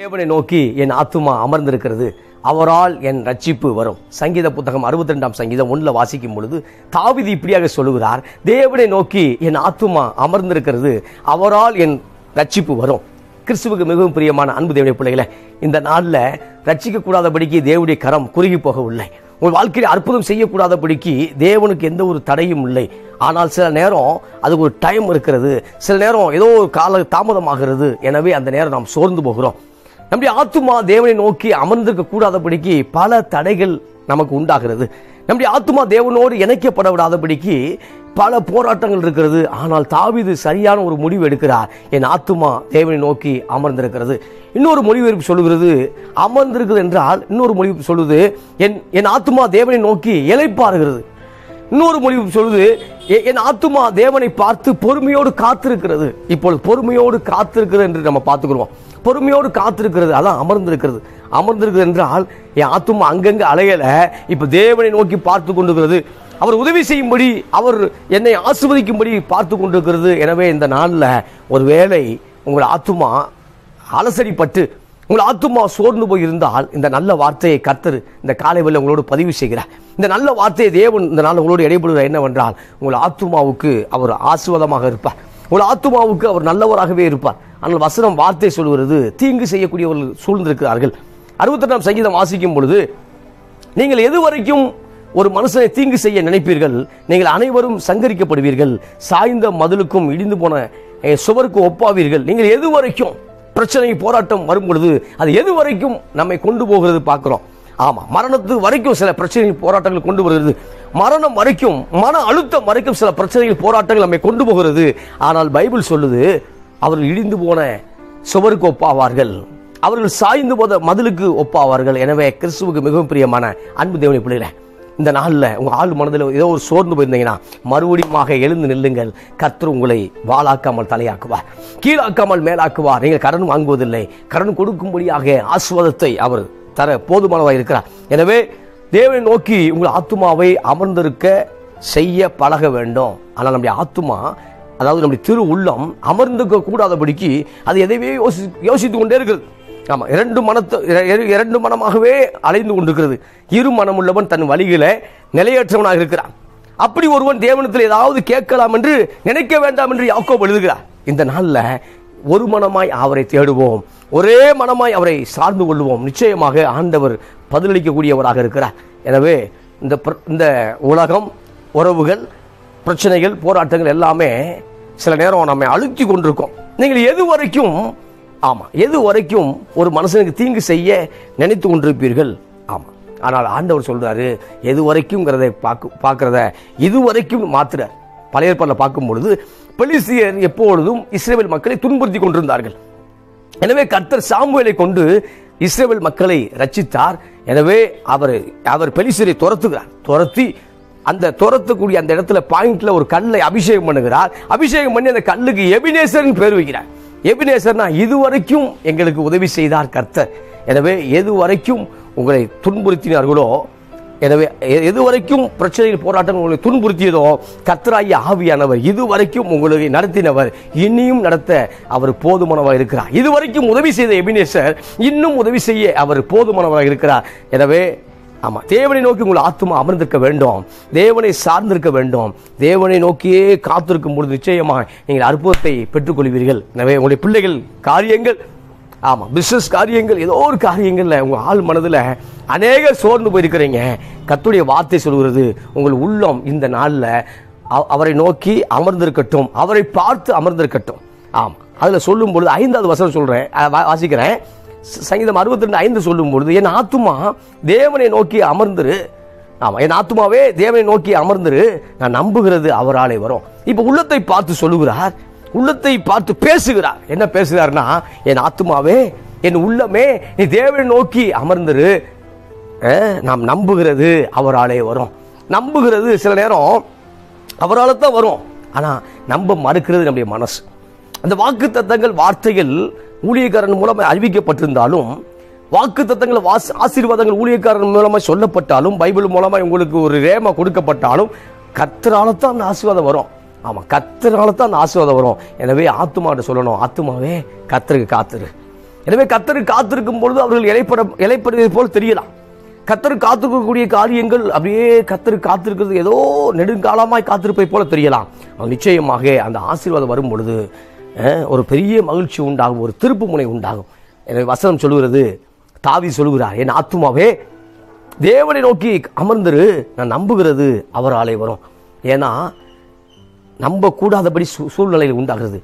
தேவனை நோக்கி என் ஆத்துமா அமர்ந்திருக்கிறது, அவரால் என் ரட்சிப்பு வரும். சங்கீத புத்தகம் 62 சங்கீதம் 1 வாசிக்கும் பொழுது தாவீது இப்படியாக சொல்லுகிறார், தேவனை நோக்கி என் ஆத்துமா அமர்ந்திருக்கிறது, அவரால் என் ரட்சிப்பு வரும். கிறிஸ்துவுக்கு மிகவும் பிரியமான அன்பு தேவனுடைய பிள்ளைகளை, இந்த நாளில் ரட்சிக்க கூடாதபடிக்கு தேவனுடைய கரம் குறுகி போகவில்லை. உங்கள் வாழ்க்கையில் அற்புதம் செய்யக்கூடாதபடிக்கு தேவனுக்கு எந்த ஒரு தடையும் இல்லை. ஆனால் சில நேரம் அதுக்கு ஒரு டைம் இருக்கிறது, சில நேரம் ஏதோ ஒரு கால தாமதமாகிறது. எனவே அந்த நேரம் நாம் சோர்ந்து போகிறோம். நம்முடைய ஆத்துமா தேவனை நோக்கி அமர்ந்திருக்க கூடாதபடிக்கு பல தடைகள் நமக்கு உண்டாகிறது. நம்முடைய ஆத்துமா தேவனோடு இணைக்கப்பட விடாதபடிக்கு பல போராட்டங்கள் இருக்கிறது. ஆனால் தாவீது சரியான ஒரு முடிவு எடுக்கிறார், என் ஆத்துமா தேவனை நோக்கி அமர்ந்திருக்கிறது. இன்னொரு மொழிபெயர்ப்பு சொல்லுகிறது, அமர்ந்திருக்கிறது என்றால் இன்னொரு மொழிபெயர்ப்பு சொல்லுது, என் ஆத்துமா தேவனை நோக்கி இளைப்பாறுகிறது. இன்னொரு மொழிபெயர்ப்பு சொல்லுது, என் ஆத்துமா தேவனை பார்த்து பொறுமையோடு காத்திருக்கிறது. இப்பொழுது பொறுமையோடு காத்திருக்கிறது என்று நம்ம பார்த்துக்கிறோம். பொறுமையோடு காத்திருக்கிறது, அதான் அமர்ந்திருக்கிறது. அமர்ந்திருக்கிறது என்றால் என் ஆத்துமா அங்கங்க அலையல, இப்ப தேவனை நோக்கி பார்த்து கொண்டிருக்கிறது. அவர் உதவி செய்யும்படி, அவர் என்னை ஆசீர்வதிக்கும்படி பார்த்து கொண்டிருக்கிறது. எனவே இந்த நாளில் ஒருவேளை உங்கள் ஆத்துமா அலசடிப்பட்டு உங்கள் ஆத்துமா சோர்ந்து போய் இருந்தால், இந்த நல்ல வார்த்தையை கர்த்தர் இந்த காலை வேளையில் உங்களோடு பதிவு செய்கிறார். இந்த நல்ல வார்த்தையை தேவன் இந்த நாள் உங்களோடு இடைபடுகிறார். என்னவென்றால், உங்கள் ஆத்துமாவுக்கு அவர் ஆசீர்வாதமாக இருப்பார், உங்கள் ஆத்துமாவுக்கு அவர் நல்லவராகவே இருப்பார். ஆனால் வசனம் வார்த்தை சொல்கிறது, தீங்கு செய்யக்கூடியவர்கள் சூழ்ந்திருக்கிறார்கள். 62 சங்கீதம் வாசிக்கும் பொழுது, நீங்கள் எது வரைக்கும் ஒரு மனுஷனை தீங்கு செய்ய நினைப்பீர்கள், நீங்கள் அனைவரும் சங்கரிக்கப்படுவீர்கள், சாய்ந்த மதிலுக்கும் இடிந்து போன சுவருக்கு ஒப்பாவீர்கள். நீங்கள் எது வரைக்கும் பிரச்சனை போராட்டம் வரும் பொழுது அது எது வரைக்கும் நம்மை கொண்டு போகிறது பார்க்கிறோம். ஆமா, மரணத்து வரைக்கும் சில பிரச்சனை போராட்டங்கள் கொண்டு வருகிறது. மரணம் வரைக்கும், மன அழுத்தம் வரைக்கும் சில பிரச்சனைகள் போராட்டங்கள் நம்மை கொண்டு போகிறது. ஆனால் பைபிள் சொல்லுது, அவர்கள் இடிந்து போன சுவருக்கு ஒப்பாவார்கள், அவர்கள் சாய்ந்து போத மதிலுக்கு ஒப்பாவார்கள். எனவே கிறிஸ்துவுக்கு மிகவும் பிரியமான அன்பு தேவனுடைய பிள்ளைகளே, இந்த நாளில் உங்கள் ஆள் மனதில் ஏதோ ஒரு சோர்ந்து போயிருந்தீங்கன்னா மறுபடியும் எழுந்து நில்லுங்கள். கர்த்தர் உங்களை வாளாக்காமல் தலையாக்குவார், கீழாக்காமல் மேலாக்குவார். நீங்கள் கடன் வாங்குவதில்லை, கடன் கொடுக்கும்படியாக ஆசீர்வாதத்தை அவர் தர போதுமானதாக இருக்கிறார். எனவே தேவனை நோக்கி உங்கள் ஆத்துமாவை அமர்ந்திருக்க செய்ய பழக வேண்டும். ஆனால் நம்முடைய ஆத்துமா, அதாவது நம்முடைய திரு உள்ளம் அமர்ந்திருக்க கூடாதபடிக்கு அது எதைவே யோசித்து கொண்டே இருக்கிறது. ஆமா, இரண்டு மனமாகவே அலைந்து கொண்டிருக்கிறது. இரு மனம் உள்ளவன் தன் வழியில நிலையற்றவனாக இருக்கிறான். அப்படி ஒருவன் தேவனிடத்தில் ஏதாவது கேட்கலாம் என்று நினைக்க வேண்டாம் என்று யாக்கோபு எழுதுகிறார். இந்த நாள்ல ஒரு மனமாய் அவரை தேடுவோம், ஒரே மனமாய் அவரை சார்ந்து கொள்வோம். நிச்சயமாக ஆண்டவர் பதிலளிக்கக்கூடியவராக இருக்கிறார். எனவே இந்த உலகம், உறவுகள், பிரச்சனைகள், போராட்டங்கள் எல்லாமே சில நேரம் நம்மை அழுத்தி கொண்டிருக்கும். நீங்கள் எது வரைக்கும், ஆமா, எது வரைக்கும் ஒரு மனுஷனுக்கு தீங்கு செய்ய நினைத்து கொண்டிருப்பீர்கள்? ஆமா, ஆனால் ஆண்டவர் சொல்றாரு, எது வரைக்கும் பார்க்கிறத இது வரைக்கும் மாத்துறார். பழைய ஏற்பாட்டில் பார்க்கும் பொழுது பெலிஸ்தியர் எப்பொழுதும் இஸ்ரவேல் மக்களை துன்புறுத்தி கொண்டிருந்தார்கள். எனவே கர்த்தர் சாமுவேலை கொண்டு இஸ்ரவேல் மக்களை ரட்சித்தார். எனவே அவர் பெலிஸ்தியரை துரத்தி அந்த துரத்தக்கூடிய அந்த இடத்துல பாயிண்ட்ல ஒரு கல்லை அபிஷேகம் பண்ணுகிறார். அபிஷேகம் பண்ணி அந்த கல்லுக்கு எபினேசர் பேர் வைக்கிறார். எபினேசர்னா இதுவரைக்கும் எங்களுக்கு உதவி செய்தார் கர்த்தர். எனவே எது வரைக்கும் உங்களை துன்புறுத்தினார்களோ, எனவே எதுவரைக்கும் பிரச்சனைகள் போராட்டங்கள் உங்களை துன்புறுத்தியதோ, கர்த்தராகிய ஆவியானவர் இதுவரைக்கும் உங்களை நடத்தினவர், இனியும் நடத்த அவர் போதுமானவராக இருக்கிறார். இதுவரைக்கும் உதவி செய்த எபினேசர் இன்னும் உதவி செய்ய அவர் போதுமானவராக இருக்கிறார். எனவே ஆமா, தேவனை நோக்கி உங்கள் ஆத்துமா அமர்ந்திருக்க வேண்டும், தேவனை சார்ந்திருக்க வேண்டும். தேவனை நோக்கியே காத்திருக்கும் பொழுது நிச்சயமாக நீங்கள் அற்புதத்தை பெற்றுக்கொள்வீர்கள். எனவே உங்களுடைய பிள்ளைகள் காரியங்கள், ஆமா, பிசினஸ் காரியங்கள், ஏதோ ஒரு காரியங்கள்ல உங்க ஆள் மனதுல அநேக சோர்ந்து போயிருக்கிறீங்க. கர்த்தருடைய வார்த்தை சொல்கிறது, உங்கள் உள்ளம் இந்த நாள்ல அவரை நோக்கி அமர்ந்திருக்கட்டும், அவரை பார்த்து அமர்ந்திருக்கட்டும். ஆமா, அதுல சொல்லும் பொழுது 5வது வசனம் சொல்றேன், வாசிக்கிறேன். சங்கீதம் 62:5 சொல்லும் பொழுது, என் ஆத்துமா தேவனை நோக்கி அமர்ந்திரு. ஆமா, என் ஆத்துமாவே தேவனை நோக்கி அமர்ந்திரு, நான் நம்புகிறது அவராலே வரும். இப்ப உள்ளத்தை பார்த்து சொல்லுகிறார், உள்ளத்தை பார்த்து பேசுகிறார். என்ன பேசுகிறார்னா, என் ஆத்துமாவே, என் உள்ளமே, நீ தேவனை நோக்கி அமர்ந்திரு, நாம் நம்புகிறது அவராலே வரும். நம்புகிறது சில நேரம் அவரால் தான் வரும், ஆனா நம்ப மறுக்கிறது நம்முடைய மனசு. அந்த வாக்கு தத்தங்கள், வார்த்தைகள் ஊழியக்காரன் மூலமாக அறிவிக்கப்பட்டிருந்தாலும், வாக்கு தத்தங்கள், ஆசீர்வாதங்கள் ஊழியக்காரன் மூலமாக சொல்லப்பட்டாலும், பைபிள் மூலமாக உங்களுக்கு ஒரு ரேமா கொடுக்கப்பட்டாலும், கர்த்தரால தான் அந்த ஆசீர்வாதம் வரும். ஆமா, கர்த்தரால தான் அந்த ஆசீர்வாதம் வரும். எனவே ஆத்துமாட்ட சொல்லணும், ஆத்துமாவே கர்த்தருக்கு காத்துரு, எனவே கர்த்தருக்கு காத்திருக்கும் பொழுது அவர்கள் இளைப்படுவதை போல் தெரியலாம். கர்த்தருக்கு காத்திருக்கக்கூடிய காரியங்கள் அப்படியே கர்த்தருக்கு காத்திருக்கிறது ஏதோ நெடுங்காலமாய் காத்திருப்பதை போல தெரியலாம். நிச்சயமாக அந்த ஆசீர்வாதம் வரும் பொழுது ஒரு பெரிய மகிழ்ச்சி உண்டாகும், ஒரு திருப்பு முனை உண்டாகும். எனவே வசனம் சொல்லுகிறது, தாவீது சொல்லுகிறார், என் ஆத்துமாவே தேவனை நோக்கி அமர்ந்திரு, நான் நம்புகிறது அவராலே வரும். ஏன்னா நம்ப கூடாதபடி சூழ்நிலையில் உண்டாகிறது,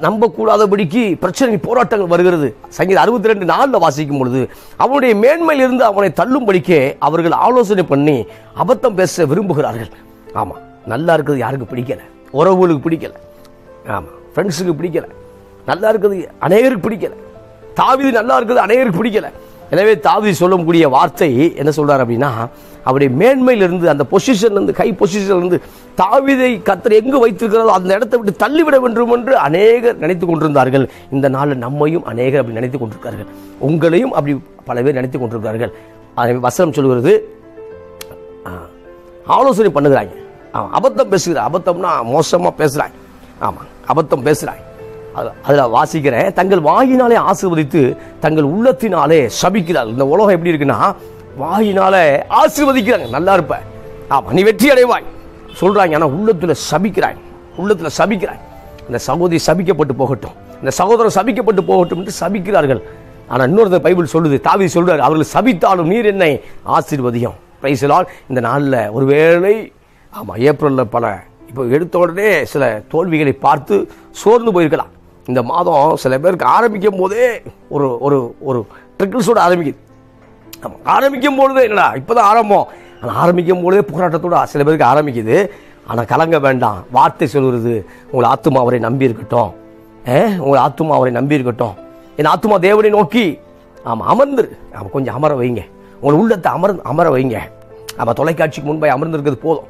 நம்ப கூடாதபடிக்கு பிரச்சனை போராட்டங்கள் வருகிறது. சங்கீதம் 62:4 வாசிக்கும் பொழுது அவனுடைய மேன்மையில் இருந்து அவனை தள்ளும்படிக்கே அவர்கள் ஆலோசனை பண்ணி அபத்தம் பேச விரும்புகிறார்கள். ஆமா, நல்லா இருக்கிறது யாருக்கு பிடிக்கல? உறவுகளுக்கு பிடிக்கல, ஆமா, ஃப்ரெண்ட்ஸுக்கு பிடிக்கல. நல்லா இருக்கிறது அநேகருக்கு பிடிக்கல. தாவீது நல்லா இருக்கிறது அநேகருக்கு பிடிக்கல. எனவே தாவீது சொல்லக்கூடிய வார்த்தை என்ன சொல்றார் அப்படின்னா, அவருடைய மேன்மையிலிருந்து, அந்த பொசிஷன்லேருந்து, கை பொசிஷன்லேருந்து தாவீதை கர்த்தர் எங்கு வைத்திருக்கிறதோ அந்த இடத்தை விட்டு தள்ளிவிட வேண்டும் என்று அநேகர் நினைத்து கொண்டிருந்தார்கள். இந்த நாளில் நம்மையும் அநேகர் அப்படி நினைத்து கொண்டிருக்கிறார்கள், உங்களையும் அப்படி பல பேர் நினைத்து கொண்டிருக்கிறார்கள். வசனம் சொல்கிறது, ஆலோசனை பண்ணுகிறாங்க, அபத்தம் பேசுகிறார். அபத்தம்னா மோசமாக பேசுகிறாங்க, ஆமாம், அபத்தம் பேசுகிறாங்க. அதில் வாசிக்கிறேன், தங்கள் வாயினாலே ஆசீர்வதித்து தங்கள் உள்ளத்தினாலே சபிக்கிறார்கள். இந்த உலகம் எப்படி இருக்குன்னா, வாயினாலே ஆசீர்வதிக்கிறாங்க, நல்லா இருப்ப, ஆமா, நீ வெற்றி அடைவாய் சொல்றாங்க, ஆனால் உள்ளத்தில் சபிக்கிறாங்க, உள்ளத்தில் சபிக்கிறாங்க. இந்த சகோதரி சபிக்கப்பட்டு போகட்டும், இந்த சகோதரர் சபிக்கப்பட்டு போகட்டும் என்று சபிக்கிறார்கள். ஆனால் இன்னொரு பைபிள் சொல்லுது, தாவீது சொல்றாரு, அவர்கள் சபித்தாலும் நீர் என்னை ஆசீர்வதியும். Price the Lord. இந்த நாளில் ஒருவேளை, ஆமா, ஏப்ரலில் பல இப்போ எடுத்த உடனே சில தோல்விகளை பார்த்து சோர்ந்து போயிருக்கலாம். இந்த மாதம் சில பேருக்கு ஆரம்பிக்கும் போதே ஒரு ஒரு ஒரு ட்ரிக்கிள்ஸோடு ஆரம்பிக்குது. ஆமாம், ஆரம்பிக்கும் பொழுது என்னடா இப்போதான் ஆரம்பம், ஆனால் ஆரம்பிக்கும் பொழுதே போராட்டத்தோடு சில பேருக்கு ஆரம்பிக்குது. ஆனால் கலங்க வேண்டாம், வார்த்தை சொல்கிறது, உங்கள் ஆத்துமா அவரை நம்பி இருக்கட்டும், உங்கள் ஆத்துமா அவரை நம்பி இருக்கட்டும். என் ஆத்துமா தேவனை நோக்கி ஆமாம் அமர்ந்துரு, ஆமாம், கொஞ்சம் அமர வைங்க, உங்கள் உள்ளத்தை அமர வைங்க. ஆமாம், தொலைக்காட்சிக்கு முன்பாக அமர்ந்திருக்கிறது போதும்.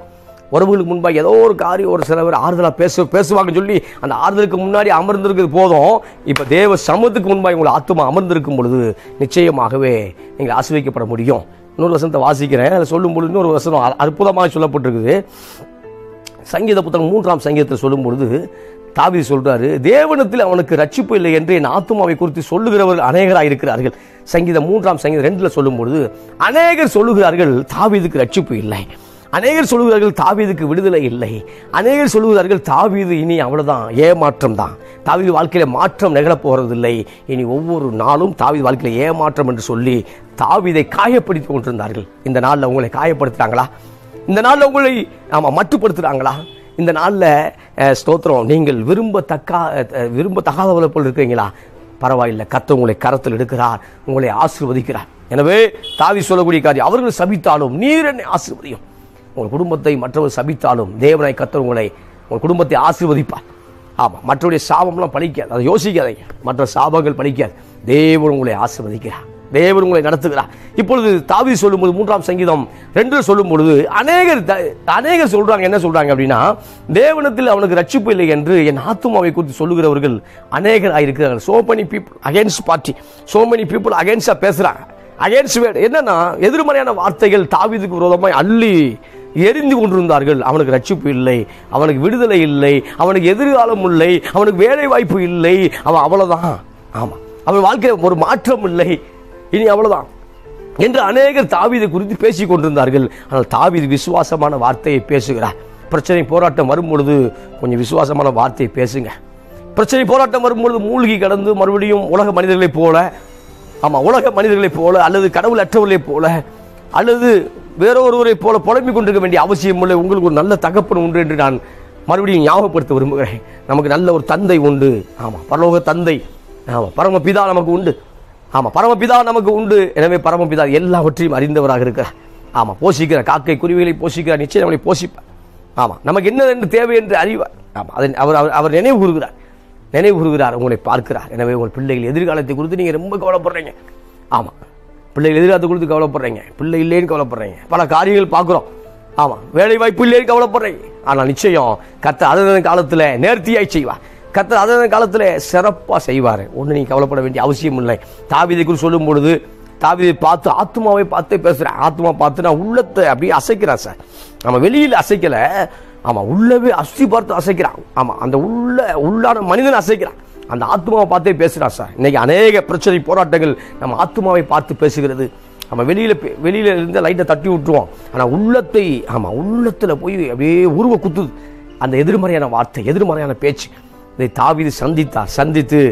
உறவுகளுக்கு முன்பாக ஏதோ ஒரு காரியம் ஒரு சில பேர் ஆறுதலாக பேசுவாங்கன்னு சொல்லி அந்த ஆறுதலுக்கு முன்னாடி அமர்ந்திருக்கிறது போதும். இப்போ தேவ சமூகத்துக்கு முன்பாக உங்களை ஆத்துமா அமர்ந்திருக்கும் பொழுது நிச்சயமாகவே நீங்கள் ஆசீர்வதிக்கப்பட முடியும். இன்னொரு வசனத்தை வாசிக்கிறேன், அதை சொல்லும் பொழுது இன்னொரு வசனம் அற்புதமாக சொல்லப்பட்டிருக்குது. சங்கீத புத்தகம் 3ஆம் சங்கீதத்தில் சொல்லும் பொழுது தாவீது சொல்றாரு, தேவனத்தில் அவனுக்கு ரட்சிப்பு இல்லை என்று என் ஆத்துமாவை குறித்து சொல்லுகிறவர்கள் அநேகராக இருக்கிறார்கள். சங்கீதம் 3ஆம் சங்கீதம் 2 சொல்லும் பொழுது அநேகர் சொல்லுகிறார்கள் தாவீதுக்கு ரட்சிப்பு இல்லை, அநேகர் சொல்லுகிறார்கள் தாவீதுக்கு விடுதலை இல்லை, அநேகர் சொல்லுகிறார்கள் தாவீது இனி அவ்வளவுதான், ஏமாற்றம் தான், தாவீது வாழ்க்கையில மாற்றம் நிகழப் போறதில்லை, இனி ஒவ்வொரு நாளும் தாவீது வாழ்க்கையில ஏமாற்றம் என்று சொல்லி தாவீதை காயப்படுத்தி கொண்டிருந்தார்கள். இந்த நாளில் உங்களை காயப்படுத்துறாங்களா? இந்த நாளில் உங்களை மட்டுப்படுத்துறாங்களா? இந்த நாளில் ஸ்தோத்திரம், நீங்கள் விரும்பத்தகாதவளை போல் இருக்கிறீங்களா? பரவாயில்லை, கர்த்தர் உங்களை கரத்தில் எடுக்கிறார், உங்களை ஆசீர்வதிக்கிறார். எனவே தாவீது சொல்லக்கூடிய காரியம், அவர்கள் சபித்தாலும் நீர் என்னை ஆசீர்வதியும். உங்கள் குடும்பத்தை மற்றவர் சபித்தாலும் தேவனாய் கர்த்தர் உங்கள் குடும்பத்தை ஆசீர்வதிப்பார். ஆமாம், மற்றவருடைய சாபம்லாம் பலிக்காது, அதை யோசிக்காதீங்க, மற்ற சாபங்கள் பலிக்காது. தேவன் உங்களை ஆசீர்வதிக்கிறார், தேவன் உங்களை நடத்துகிறார். இப்பொழுது தாவீது சொல்லும்போது 3ஆம் சங்கீதம் 2 சொல்லும் பொழுது அநேகர் சொல்றாங்க, என்ன சொல்றாங்க அப்படின்னா, தேவனத்தில் அவனுக்கு ரட்சிப்பு இல்லை என்று என் ஆத்துமாவை குறித்து சொல்லுகிறவர்கள் அநேகர் ஆயிருக்கிறார்கள். so many people against party, so many people against பேசுறாங்க. அகேன்ஸ்ட் வேர்ட் என்னன்னா, எதிர்மறையான வார்த்தைகள் தாவீதுக்கு விரோதமாய் அள்ளி எரிந்து கொண்டிருந்தார்கள். அவனுக்கு ரட்சிப்பு இல்லை, அவனுக்கு விடுதலை இல்லை, அவனுக்கு எதிர்காலம் இல்லை, அவனுக்கு வேலை வாய்ப்பு இல்லை, அவன் அவ்வளவுதான், ஆமா, அவன் வாழ்க்கையில் ஒரு மாற்றம் இல்லை, இனி அவ்வளவுதான் என்று அநேகர் தாவீதை குறித்து பேசிக் கொண்டிருந்தார்கள். ஆனால் தாவீது விசுவாசமான வார்த்தையை பேசுகிறார். பிரச்சனை போராட்டம் வரும் பொழுது கொஞ்சம் விசுவாசமான வார்த்தையை பேசுங்க. பிரச்சனை போராட்டம் வரும் பொழுது மூழ்கி கடந்து மறுபடியும் உலக மனிதர்களைப் போல, உலக மனிதர்களைப் போல அல்லது கடவுள் அற்றவர்களைப் போல அல்லது வேறொருவரை போல புலம்பிக் கொண்டிருக்க வேண்டிய அவசியம் இல்லை. உங்களுக்கு ஒரு நல்ல தகப்பன் உண்டு என்று நான் மறுபடியும் ஞாபகப்படுத்த விரும்புகிறேன். நமக்கு நல்ல ஒரு தந்தை உண்டு, பரலோக தந்தை, பரமபிதா நமக்கு உண்டு, பரமபிதா நமக்கு உண்டு. எனவே பரமபிதா எல்லாவற்றையும் அறிந்தவராக இருக்கிறார். போஷிக்கிறார், காக்கை குருவிகளை போஷிக்கிறார், நிச்சயம் நம்மளை போஷிப்பார். நமக்கு என்ன என்று தேவை என்று அறிவார். அதை அவர் நினைவு கூறுகிறார், உங்களை பார்க்கிறார். எனவே உங்கள் பிள்ளைகள் எதிர்காலத்தை குறித்து நீங்க ரொம்ப கவலைப்படுறீங்க. பிள்ளைகள் எதிர்காலத்தை குறித்து கவலைப்படுறீங்க, பிள்ளை இல்லைன்னு கவலைப்படுறீங்க, பல காரியங்கள் பார்க்கிறோம். வேலை வாய்ப்பு இல்லைன்னு கவலைப்படுறீங்க. ஆனால் நிச்சயம் கர்த்தர் அதன காலத்தில் நேர்த்தியாய் செய்வார், கர்த்தர் அதன காலத்தில் சிறப்பாக செய்வார். ஒன்று நீங்க கவலைப்பட வேண்டிய அவசியம் இல்லை. தாவீதை குறித்து சொல்லும் பொழுது தாவீதை பார்த்து ஆத்மாவை பார்த்தே பேசுறேன். ஆத்மா பார்த்து நான் உள்ளத்தை அப்படியே அசைக்கிறேன் சார். வெளியில் அசைக்கல, உள்ளவே அஸ்தி பார்த்து அசைக்கிறான். அந்த உள்ளான மனிதன் அசைக்கிறான். அந்த ஆத்மாவை பார்த்தே பேசுகிறார் சார். இன்னைக்கு அநேக பிரச்சனை போராட்டங்கள் நம்ம ஆத்மாவை பார்த்து பேசுகிறது. நம்ம வெளியில இருந்த லைட்டை தட்டி விட்டுருவோம். ஆனால் உள்ளத்தை உள்ளத்தில் போய் அப்படியே உருவ குத்துது அந்த எதிர்மறையான வார்த்தை, எதிர்மறையான பேச்சு. இதை தாவீது சந்தித்து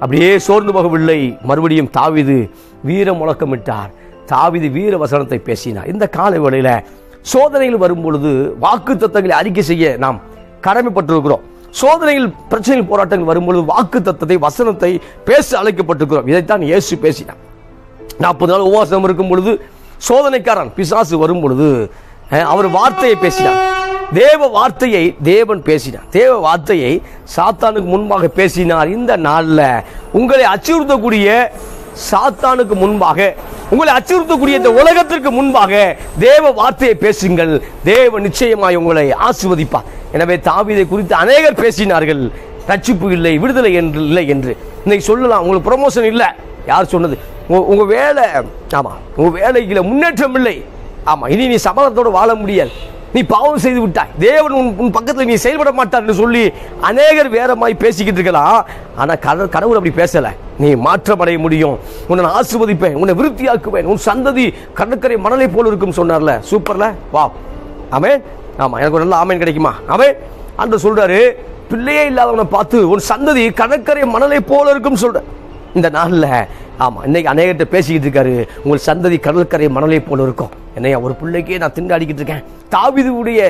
அப்படியே சோர்ந்து போகவில்லை. மறுபடியும் தாவீது வீர முழக்கமிட்டார். தாவீது வீர வசனத்தை பேசினார். இந்த காலை வேளையில சோதனைகள் வரும் பொழுது வாக்கு தத்தங்களை அறிக்கை செய்ய நாம் கடமைப்பட்டிருக்கிறோம். சோதனைகள், பிரச்சனைகள், போராட்டங்கள் வரும்பொழுது வாக்கு தத்தத்தை, வசனத்தை பேச அழைக்கப்பட்டிருக்கிறோம். இதைத்தான் இயேசு பேசினார். 40 நாள் உபவாசம் இருக்கும் பொழுது சோதனைக்காரன் பிசாசு வரும் பொழுது அவர் வார்த்தையை பேசினார். தேவ வார்த்தையை தேவன் பேசினார். தேவ வார்த்தையை சாத்தானுக்கு முன்பாக பேசினார். இந்த நாளில் உங்களை அச்சுறுத்தக்கூடிய சாத்தானுக்கு முன்பாக, உங்களை அச்சுறுத்தக்கூடிய இந்த உலகத்திற்கு முன்பாக தேவ வார்த்தையை பேசுங்கள். தேவன் நிச்சயமாய் உங்களை ஆசீர்வதிப்பார். எனவே தாவீதை குறித்து அநேகர் பேசினார்கள். ரட்சிப்பு இல்லை, விடுதலை இல்லை என்று. இன்னைக்கு சொல்லலாம், உங்களுக்கு ப்ரமோஷன் இல்லை. யார் சொன்னது? உங்க வேலை, உங்க வேலையில முன்னேற்றம் இல்லை. இனி நீ சபலத்தோடு வாழ முடியாது, நீ பாவம் செய்து விட்டாய், தேவன் உன் பக்கத்தில் நீ செயல்பட மாட்டார் என்று சொல்லி அநேகர் வேறமாய் பேசிக்கிட்டு இருக்கலாம். ஆனா கடவுள் அப்படி பேசல. நீ மாற்றம் அடைய முடியும், உன்னை ஆசீர்வதிப்பேன், உன்னை விருத்தியாக்குவேன், உன் சந்ததி கடற்கரை மணலை போல இருக்கும் சொன்னார்ல. சூப்பர்ல, வா. ஆமென். எனக்கு ஒரு நல்ல ஆமென் கிடைக்குமா? ஆமென். அந்த சொல்றாரு, பிள்ளையே இல்லாதவனை பார்த்து உன் சந்ததி கடற்கரை மணலை போல இருக்கும் சொல்ற. இந்த நாள்ல இன்னைக்கு அநேகர்கிட்ட பேசிக்கிட்டு இருக்காரு, உங்கள் சந்ததி கடற்கரை மணலை போல இருக்கும். என்னையா ஒரு பிள்ளைக்கே நான் திண்டாடிக்கிட்டு இருக்கேன். தாவீதுடைய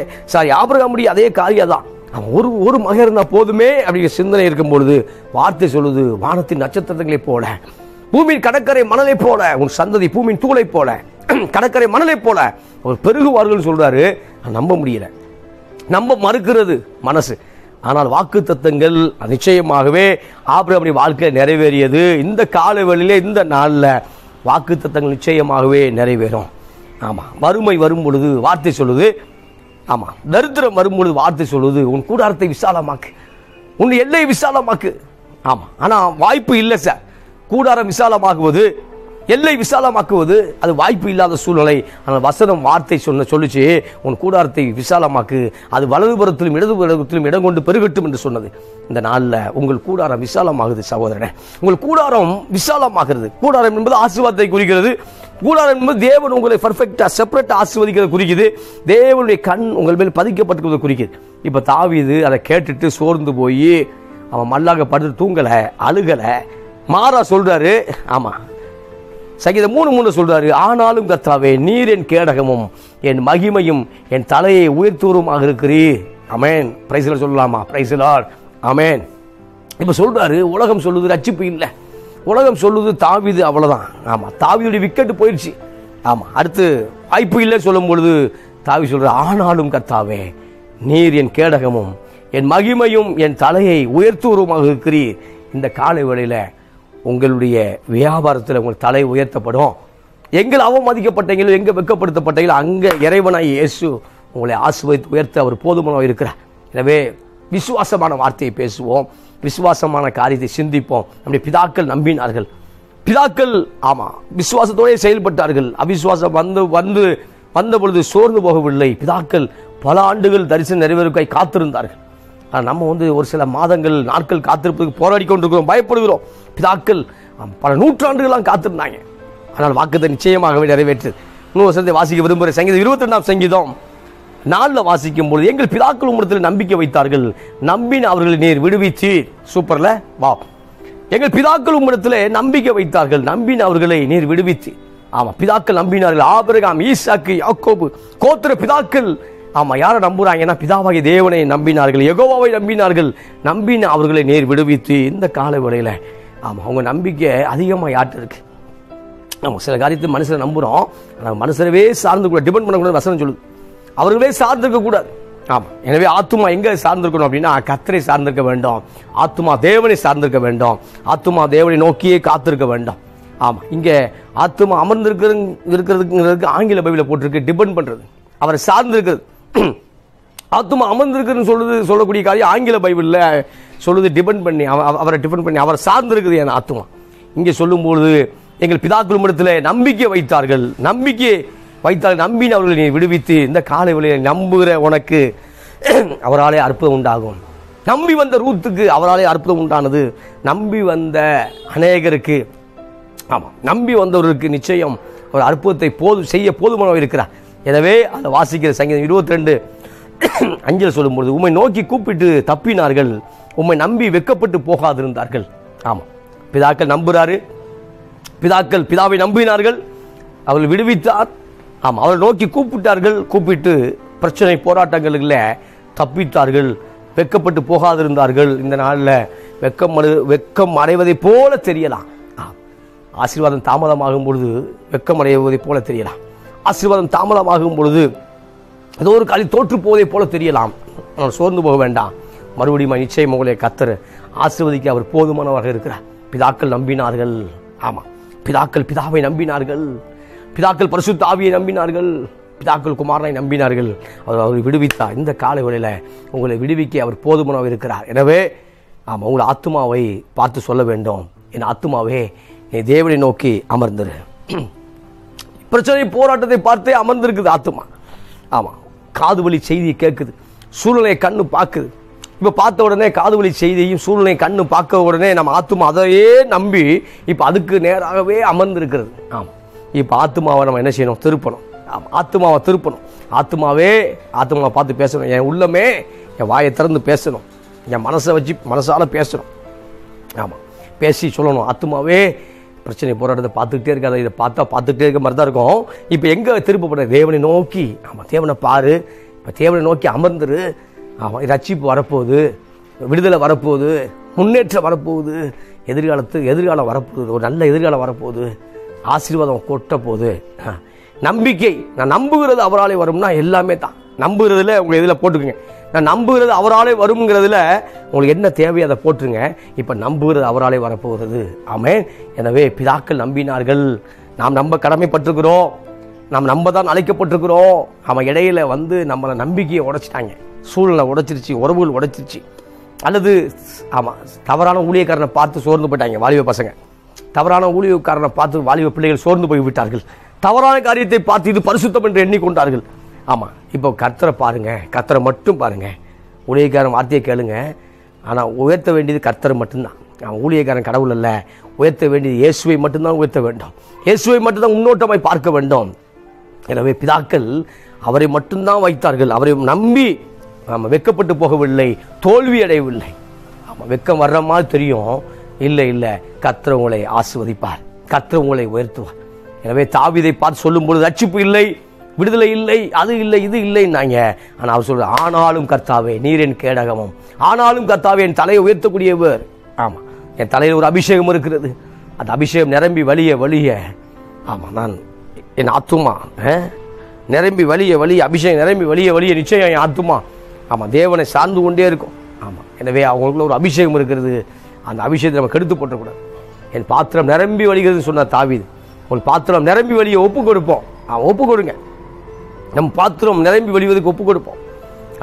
ஆபிரகாமுடைய அதே காரியம் தான். ஒரு மகன் இருந்தா போதுமே அப்படிங்கிற சிந்தனை இருக்கும் பொழுது வார்த்தை சொல்லுது, வானத்தின் நட்சத்திரங்களை போல, பூமியின் கடற்கரை மணலை போல, உன் சந்ததி பூமியின் தூளை போல, கடற்கரை மணலை போல அவர் பெருகுவார்கள் சொல்றாரு. நம்ப முடியல, நம்ப மறுக்கிறது மனசு. ஆனால் வாக்கு தத்தங்கள் நிச்சயமாகவே ஆபிரகாமுடைய வாழ்க்கையில் நிறைவேறியது. இந்த காலவெளியிலே, இந்த நாளில் வாக்கு தத்தங்கள் நிச்சயமாகவே நிறைவேறும். வறுமை வரும் பொழுது வார்த்தை சொல்லுது. தரித்திரம் வரும் பொழுது வார்த்தை சொல்லுது, உன் கூடாரத்தை விசாலமாக்கு, உன் எல்லை விசாலமாக்கு. ஆனால் வாய்ப்பு இல்லை சார். கூடாரம் விசாலமாக்குவது, எல்லை விசாலமாக்குவது அது வாய்ப்பு இல்லாத சூழ்நிலை. ஆனால் வசனம் வார்த்தை சொல்லிச்சு, உன் கூடாரத்தை விசாலமாக்கு, அது வலதுபுறத்திலும் இடதுபுறத்திலும் இடம் கொண்டு பெருகட்டும் என்று சொன்னது. இந்த நாளில் உங்கள் கூடாரம் விசாலமாகுது சகோதரனே. உங்கள் கூடாரம் விசாலமாகிறது. கூடாரம் என்பது ஆசீர்வாதத்தை குறிக்கிறது. கூடாரம் என்பது தேவன் உங்களை பர்ஃபெக்டா செப்பரேட்டா ஆசீர்வதிக்கிறது குறிக்குது. தேவனுடைய கண் உங்கள் மேல் பதிக்கப்பட்டிருக்கிறது குறிக்குது. இப்ப தாவீது அதை கேட்டுட்டு சோர்ந்து போய் அவன் மல்லாக படுத்து தூங்கல, அழுகல, மாறா சொல்றாரு. சங்கீதம் 3:3 சொல்றாரு, ஆனாலும் கர்த்தாவே நீர் என் கேடகமும் என் மகிமையும் என் தலையை உயர்த்தூருமாக இருக்கிறீர். ஆமென். பிரைஸ் தி லார்ட் சொல்லலாமா? Praise the Lord. ஆமென். இப்ப சொல்றாரு, உலகம் சொல்லுது ரட்சிப்பு இல்லை, உலகம் சொல்லுது தாவீது அவ்வளவுதான். தாவீதுடைய விக்கெட் போயிடுச்சு. அடுத்து வாய்ப்பு இல்லை சொல்லும் பொழுது தாவீது சொல்ற, ஆனாலும் கர்த்தாவே நீர் என் கேடகமும் என் மகிமையும் என் தலையை உயர்த்தூருமாக இருக்கிறீர். இந்த காலை வேளையில உங்களுடைய வியாபாரத்தில் உங்கள் தலை உயர்த்தப்படும். எங்கள் அவமதிக்கப்பட்டீங்களோ, எங்க வெட்கப்படுத்தப்பட்டீங்களோ அங்க இறைவனாய் இயேசு உங்களை ஆசீர்வதித்து உயர்த்த அவர் போதுமானவர் இருக்கிறார். எனவே விசுவாசமான வார்த்தையை பேசுவோம், விசுவாசமான காரியத்தை சிந்திப்போம். நம்முடைய பிதாக்கள் நம்பினார்கள். பிதாக்கள் விசுவாசத்தோட செயல்பட்டார்கள். அவிசுவாசம் வந்த பொழுது சோர்ந்து போகவில்லை. பிதாக்கள் பல ஆண்டுகள் தரிசனம் நிறைவேறுக்காய் காத்திருந்தார்கள். நம்ம ஒரு சில மாதங்கள், நாட்கள் காத்திருப்பதுக்கு போராடி கொண்டிருக்கிறோம், பயப்படுகிறோம். பிதாக்கள் பல நூற்றாண்டுகளாக காத்திருந்தாங்க. ஆனால் வாக்குத்தை நிச்சயமாகவே நிறைவேற்று. இன்னொரு வசனத்தை வாசிக்க விரும்புகிற சங்கீதம் 22ஆம் சங்கீதம் 4 வாசிக்கும் பொழுது, எங்கள் பிதாக்கள் உம்மிடத்தில் நம்பிக்கை வைத்தார்கள், நம்பின அவர்களை நீர் விடுவித்தீர். சூப்பர்ல, வா. எங்கள் பிதாக்கள் உம்மிடத்தில் நம்பிக்கை வைத்தார்கள், நம்பின அவர்களை நீர் விடுவித்தீர். பிதாக்கள் நம்பினார்கள். ஆபிரகாம், ஈசாக்கு, யாக்கோபு கோத்திர பிதாக்கள் யாரை நம்புறாங்கன்னா பிதாவாகிய தேவனை நம்பினார்கள், யெகோவாவை நம்பினார்கள், நம்பின அவர்களை நேர் விடுவித்து. இந்த கால வேளையில அவங்க நம்பிக்கை அதிகமாக யார்கிட்ட இருக்கு? சில காரியத்தை மனுஷனை நம்புறோம், மனுஷனவே சார்ந்து கூட டிபெண்ட் பண்ணக்கூடாது. வசனம் சொல்லுது, அவர்களே சார்ந்திருக்க கூடாது. எனவே ஆத்துமா எங்க சார்ந்திருக்கணும் அப்படின்னா கர்த்தரை சார்ந்திருக்க வேண்டும். ஆத்துமா தேவனை சார்ந்திருக்க வேண்டும். ஆத்துமா தேவனை நோக்கியே காத்திருக்க வேண்டும். இங்க ஆத்துமா அமர்ந்திருக்கிறதுக்கு ஆங்கில பைபிள போட்டிருக்கு டிபெண்ட் பண்றது, அவரை சார்ந்திருக்கிறது. ஆத்துமா அமர்ந்திருக்குன்னு சொல்லக்கூடிய காரியம் ஆங்கில பைபிள்ல சொல்லுது டிபெண்ட் பண்ணி, அவரை டிபெண்ட் பண்ணி அவரை சார்ந்திருக்குது என் ஆத்துமா. இங்கே சொல்லும்போது எங்கள் பிதாக்கள் இடத்துல நம்பிக்கை வைத்தார்கள், நம்பின அவர்களை நீ விடுவித்து. இந்த காலை வேளையில நம்புகிற உனக்கு அவராலே அற்புதம் உண்டாகும். நம்பி வந்த ரூத்துக்கு அவராலே அற்புதம் உண்டானது. நம்பி வந்த அநேகருக்கு, ஆமாம், நம்பி வந்தவருக்கு நிச்சயம் ஒரு அற்புதத்தை செய்ய போதுமானவர் இருக்கிறார். எனவே அதை வாசிக்கிற சங்கீதம் 22:5 சொல்லும்போது, உம்மை நோக்கி கூப்பிட்டு தப்பினார்கள், உம்மை நம்பி வெட்கப்பட்டு போகாதிருந்தார்கள். ஆமாம், பிதாக்கள் நம்புறாரு, பிதாவை நம்பினார்கள், அவர்கள் விடுவித்தார். ஆமாம், அவர்கள் நோக்கி கூப்பிட்டார்கள், கூப்பிட்டு பிரச்சனை போராட்டங்களில் தப்பித்தார்கள், வெட்கப்பட்டு போகாதிருந்தார்கள். இந்த நாளில் வெட்கம் அடைவதை போல தெரியலாம். ஆசீர்வாதம் தாமதமாகும் பொழுது வெட்கம் அடைவதை போல தெரியலாம். ஆசீர்வாதம் தாமதமாகும் பொழுது ஏதோ ஒரு காலி தோற்று போவதை போல தெரியலாம். ஆனால் சோர்ந்து போக வேண்டாம். மறுபடியும் நிச்சயம் உங்களை கர்த்தர் ஆசீர்வதிக்க அவர் போதுமானவராக இருக்கிறார். பிதாக்கள் நம்பினார்கள். ஆமாம், பிதாக்கள் பிதாவை நம்பினார்கள், பிதாக்கள் பரிசுத்த ஆவியை நம்பினார்கள், பிதாக்கள் குமாரனை நம்பினார்கள். அவர் விடுவித்தார். இந்த காலை வேளையில் உங்களை விடுவிக்க அவர் போதுமானவர் இருக்கிறார். எனவே ஆமாம், உங்கள் ஆத்துமாவை பார்த்து சொல்ல வேண்டும், என் ஆத்துமாவே நீ தேவனை நோக்கி அமர்ந்துரு. பிரச்சனை போராட்டத்தை பார்த்தே அமர்ந்திருக்குது ஆத்துமா. ஆமாம், காது வழி செய்தியை கேட்குது, சூழ்நிலையை கண்ணு பார்க்குது. இப்போ பார்த்த உடனே காது வழி செய்தியையும் சூழ்நிலை கண்ணு பார்க்க உடனே நம்ம ஆத்துமா அதையே நம்பி இப்போ அதுக்கு நேராகவே அமர்ந்திருக்கிறது. ஆமாம், இப்போ ஆத்துமாவை நம்ம என்ன செய்யணும்? திருப்பணும். ஆமாம், ஆத்துமாவை திருப்பணும். ஆத்துமாவை பார்த்து பேசணும். என் உள்ளமே என் வாயை திறந்து பேசணும், என் மனசை வச்சு மனசால் பேசணும். ஆமாம், பேசி சொல்லணும், ஆத்துமாவே பிரச்சனை போராட்டத்தை பார்த்துக்கிட்டே இருக்காது, இதை பார்த்துக்கிட்டே இருக்க மாதிரி தான் இருக்கும். இப்போ எங்கே திருப்பப்படுற? தேவனை நோக்கி. ஆமாம், தேவனை பாரு, இப்போ தேவனை நோக்கி அமர்ந்துரு. ஆமாம், ரட்சிப்பு வரப்போகுது, விடுதலை வரப்போகுது, முன்னேற்றம் வரப்போகுது, எதிர்காலம் வரப்போகுது, ஒரு நல்ல எதிர்காலம் வரப்போகுது, ஆசீர்வாதம் கொட்ட போகுது. நம்பிக்கை, நான் நம்புகிறது அவராலே வரும்னா எல்லாமே தான். நம்புகிறதுல உங்களை இதில் போட்டுக்குங்க. நான் நம்புகிறது அவராலே வருங்கிறதுல உங்களுக்கு என்ன தேவையோ அதை போட்டுருங்க. இப்போ நம்புகிறது அவராலே வரப்போகிறது. ஆமென். எனவே பிதாக்கள் நம்பினார்கள். நாம் நம்ப கடமைப்பட்டிருக்கிறோம், நாம் நம்ப தான் அழைக்கப்பட்டிருக்கிறோம். அவன் இடையில வந்து நம்மளை நம்பிக்கையை உடைச்சிட்டாங்க, சூழ்நிலை உடைச்சிருச்சு, உறவுகள் உடைச்சிருச்சு. அல்லது ஆமாம், தவறான ஊழியக்காரனை பார்த்து சோர்ந்து போயிட்டாங்க வாலிப பசங்க. தவறான ஊழியக்காரனை பார்த்து வாலிப பிள்ளைகள் சோர்ந்து போய் விட்டார்கள். தவறான காரியத்தை பார்த்து இது பரிசுத்தம் என்று எண்ணிக்கொண்டார்கள். ஆமாம், இப்போ கர்த்தரை பாருங்க, கர்த்தரை மட்டும் பாருங்க. ஊழியக்காரன் வார்த்தையை கேளுங்க, ஆனால் உயர்த்த வேண்டியது கர்த்தரை மட்டும்தான். ஊழியக்காரன் கடவுள் அல்ல. உயர்த்த வேண்டியது இயேசுவை மட்டும்தான் உயர்த்த வேண்டும். இயேசுவை மட்டும்தான் முன்னோட்டமாய் பார்க்க வேண்டும். எனவே பிதாக்கள் அவரை மட்டும்தான் வைத்தார்கள். அவரை நம்பி ஆமாம், வெட்கப்பட்டு போகவில்லை, தோல்வி அடையவில்லை. ஆமாம், வெட்கம் வர்ற மாதிரி தெரியும், இல்லை, கர்த்தர் உங்களை ஆசீர்வதிப்பார், கர்த்தர் உங்களை உயர்த்துவார். எனவே தாவீதை பார்த்து சொல்லும்போது ரட்சிப்பு இல்லை, விடுதலை இல்லை, அது இல்லை, இது இல்லைன்னாங்க. ஆனால் அவர் சொல்ற, ஆனாலும் கர்த்தாவே நீர் என் கேடகமும், ஆனாலும் கர்த்தாவே என் தலையை உயர்த்தக்கூடியவர். ஆமாம், என் தலையில் ஒரு அபிஷேகம் இருக்கிறது, அந்த அபிஷேகம் நிரம்பி வழிய ஆமாம், நான் என் ஆத்துமா நிரம்பி வழிய அபிஷேகம் நிரம்பி வழிய நிச்சயம் என் ஆத்துமா ஆமாம் தேவனை சார்ந்து கொண்டே இருக்கும். ஆமாம், எனவே அவங்களுக்குள்ள ஒரு அபிஷேகம் இருக்கிறது. அந்த அபிஷேகத்தை நம்ம கெடுத்து போட்டக்கூடாது. என் பாத்திரம் நிரம்பி வழிகிறது சொன்னார் தாவீது. உங்கள் பாத்திரம் நிரம்பி வழியை ஒப்பு கொடுப்போம். ஒப்பு கொடுங்க, நம்ம பாத்திரம் நிரம்பி வழிவதுக்கு ஒப்பு கொடுப்போம்.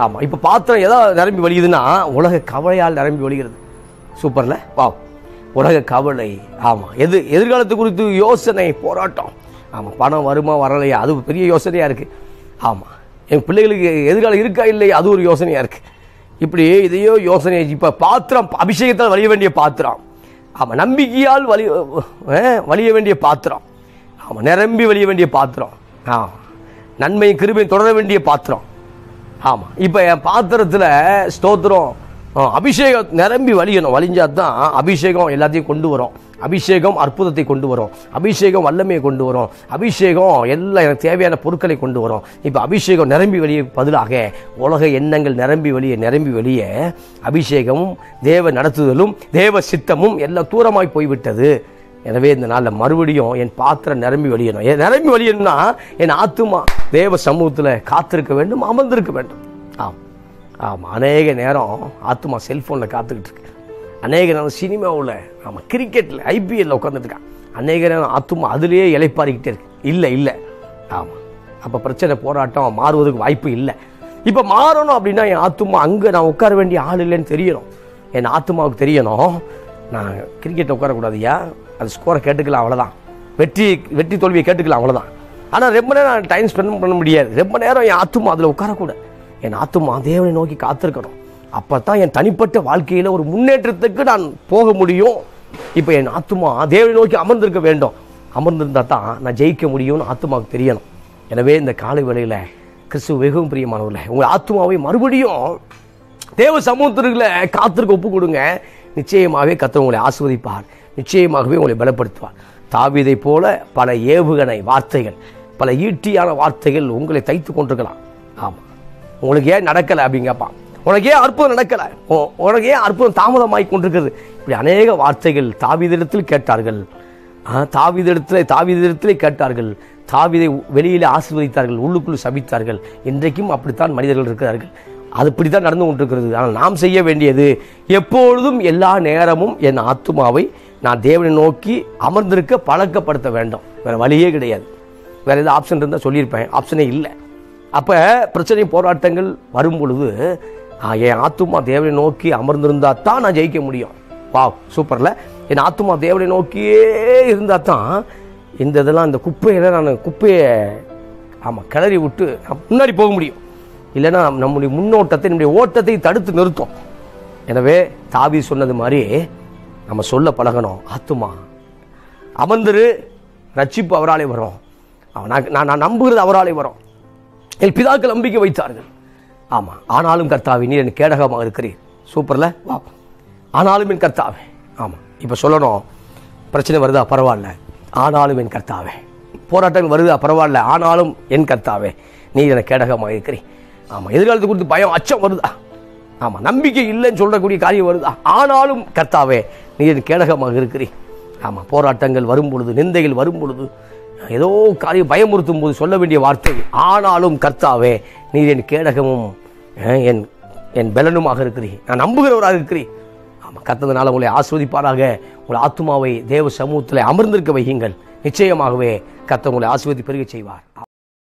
ஆமாம், இப்போ பாத்திரம் எதாவது நிரம்பி வழியுதுன்னா உலக கவலையால் நிரம்பி வழிகிறது. சூப்பர்ல, வா, உலக கவலை. ஆமாம், எதிர்காலத்து குறித்து யோசனை, போராட்டம். ஆமாம், பணம் வருமா வரலையா, அது பெரிய யோசனையாக இருக்குது. ஆமாம், என் பிள்ளைகளுக்கு எதிர்காலம் இருக்கா இல்லையா, அது ஒரு யோசனையாக இருக்குது. இப்படி இதையோ யோசனை. இப்போ பாத்திரம் அபிஷேகத்தால் வழிய வேண்டிய பாத்திரம். ஆமாம், நம்பிக்கையால் வழிய வேண்டிய பாத்திரம். ஆமாம், நிரம்பி வழிய வேண்டிய பாத்திரம். நன்மையும் கிருபையும் தொடர வேண்டிய பாத்திரம். ஆமாம், இப்போ என் பாத்திரத்தில் ஸ்தோத்திரம் அபிஷேகம் நிரம்பி வழியணும். வழிஞ்சாதான் அபிஷேகம் எல்லாத்தையும் கொண்டு வரும். அபிஷேகம் அற்புதத்தை கொண்டு வரும், அபிஷேகம் வல்லமையை கொண்டு வரும், அபிஷேகம் எல்லாம் எனக்கு தேவையான பொருட்களை கொண்டு வரும். இப்போ அபிஷேகம் நிரம்பி வெளியே பதிலாக உலக எண்ணங்கள் நிரம்பி வெளியே அபிஷேகமும் தேவ நடத்துதலும் தேவ சித்தமும் எல்லாம் தூரமாய் போய்விட்டது. எனவே இந்த நாளில் மறுபடியும் என் பாத்திரம் நிரம்பி வழியணும். நிரம்பி வழியணும்னா என் ஆத்துமா தேவ சமூகத்தில் காத்திருக்க வேண்டும், அமர்ந்திருக்க வேண்டும். ஆமாம், அநேக நேரம் ஆத்துமா செல்ஃபோனில் காத்துக்கிட்டு இருக்கு, அநேக நேரம் சினிமாவில், ஆமாம் கிரிக்கெட்டில் ஐபிஎல்ல உட்காந்துட்டு இருக்கான், அநேக நேரம் ஆத்துமா அதுலேயே இலைப்பாரிக்கிட்டே இருக்கு. இல்லை, ஆமாம், அப்போ பிரச்சனை போராட்டம் மாறுவதற்கு வாய்ப்பு இல்லை. இப்போ மாறணும் அப்படின்னா என் ஆத்துமா அங்கே நான் உட்கார வேண்டிய ஆள் இல்லைன்னு தெரியணும். என் ஆத்துமாவுக்கு தெரியணும், நான் கிரிக்கெட்டில் உட்காரக்கூடாதுயா, அது ஸ்கோரை கேட்டுக்கலாம், அவ்வளோதான், வெற்றி தோல்வியை கேட்டுக்கலாம், அவ்வளோதான். ஆனால் ரொம்ப நேரம் டைம் ஸ்பெண்ட் பண்ண முடியாது. ரொம்ப நேரம் என் ஆத்துமா அதில் உட்காரக்கூடாது. என் ஆத்துமா தேவனை நோக்கி காத்திருக்கணும். அப்போ தான் என் தனிப்பட்ட வாழ்க்கையில் ஒரு முன்னேற்றத்துக்கு நான் போக முடியும். இப்போ என் ஆத்துமா தேவனை நோக்கி அமர்ந்திருக்க வேண்டும். அமர்ந்திருந்தால் தான் நான் ஜெயிக்க முடியும்னு ஆத்துமாவுக்கு தெரியணும். எனவே இந்த காலை வேளையில் கிறிஸ்துவ மிகவும் பிரியமானவர்களே, உங்கள் ஆத்துமாவை மறுபடியும் தேவ சமூகத்திற்குள்ள காத்திருக்க ஒப்பு கொடுங்க. நிச்சயமாகவே கர்த்தர் உங்களை ஆசீர்வதிப்பார். நிச்சயமாகவே உங்களை பலப்படுத்துவார். தாவீதை போல பல ஏவுகணை வார்த்தைகள், பல ஈட்டியான வார்த்தைகள் உங்களை தைத்து கொண்டிருக்கலாம். ஆமாம், உங்களுக்கு ஏன் நடக்கலை அப்படின்னு கேட்பான். உனக்கு ஏன் அற்புதம் நடக்கலை, உனக்கு ஏன் அற்புதம் தாமதமாகி கொண்டிருக்கிறது, இப்படி அநேக வார்த்தைகள் தாவீதிடத்தில் கேட்டார்கள். தாவீதிடத்திலே கேட்டார்கள். தாவீதை வெளியிலே ஆசீர்வதித்தார்கள், உள்ளுக்குள் சபித்தார்கள். இன்றைக்கும் அப்படித்தான் மனிதர்கள் இருக்கிறார்கள். அது இப்படித்தான் நடந்து கொண்டிருக்கிறது. ஆனால் நாம் செய்ய வேண்டியது எப்பொழுதும் எல்லா நேரமும் என் ஆத்துமாவை நான் தேவனை நோக்கி அமர்ந்திருக்க பழக்கப்படுத்த வேண்டும். வேறு வழியே கிடையாது. வேறு ஏதாவது ஆப்ஷன் இருந்தால் சொல்லியிருப்பேன், ஆப்ஷனே இல்லை. அப்போ பிரச்சனை போராட்டங்கள் வரும் பொழுது என் ஆத்துமா தேவனை நோக்கி அமர்ந்திருந்தால் தான் நான் ஜெயிக்க முடியும். சூப்பரில் என் ஆத்துமா தேவனை நோக்கியே இருந்தால் தான் இந்த குப்பையை கிளறி விட்டு முன்னாடி போக முடியும். இல்லைன்னா நம்முடைய முன்னோட்டத்தை, நம்முடைய ஓட்டத்தை தடுத்து நிறுத்தும். எனவே தாவீது சொன்னது மாதிரி நம்ம சொல்ல பழகணும். ஆத்துமா அமர்ந்துரு, ரட்சிப்பு அவராலே வரும். நான் நம்புகிறது அவராலே வரும். என் பிதாக்கள் நம்பிக்கை வைத்தார்கள். ஆமாம், ஆனாலும் கர்த்தாவே நீர் என் கேடகமாக இருக்கிறீர். சூப்பரில் ஆனாலும் என் கர்த்தாவே. ஆமாம், இப்போ சொல்லணும், பிரச்சனை வருதா பரவாயில்ல, ஆனாலும் என் கர்த்தாவே. போராட்டங்கள் வருதா பரவாயில்ல, ஆனாலும் என் கர்த்தாவே நீர் என கேடகமாக இருக்கிறீர். ஆமாம், எதிர்காலத்தை குறித்து பயம் அச்சம் வருதா, ஆமாம், நம்பிக்கை இல்லைன்னு சொல்லக்கூடிய காரியம் வருதா, ஆனாலும் கர்த்தாவே நீர் என் கேடகமாக இருக்கிறீர். ஆமாம், போராட்டங்கள் வரும் பொழுது, நிந்தைகள் வரும் பொழுது, ஏதோ காரியம் பயமுறுத்தும் போது சொல்ல வேண்டிய வார்த்தை ஆனாலும் கர்த்தாவே நீர் என் கேடகமும் என் பலனுமாக இருக்கிறீர், நான் நம்புகிறவராக இருக்கிறீர். ஆமாம், கர்த்தர்னால உங்களை ஆசீர்வதிப்பாராக. உங்கள் ஆத்துமாவை தேவ சமூகத்தில் அமர்ந்திருக்க வையுங்கள். நிச்சயமாகவே கர்த்தர் உங்களை ஆசீர்வதி பெருக செய்வார்.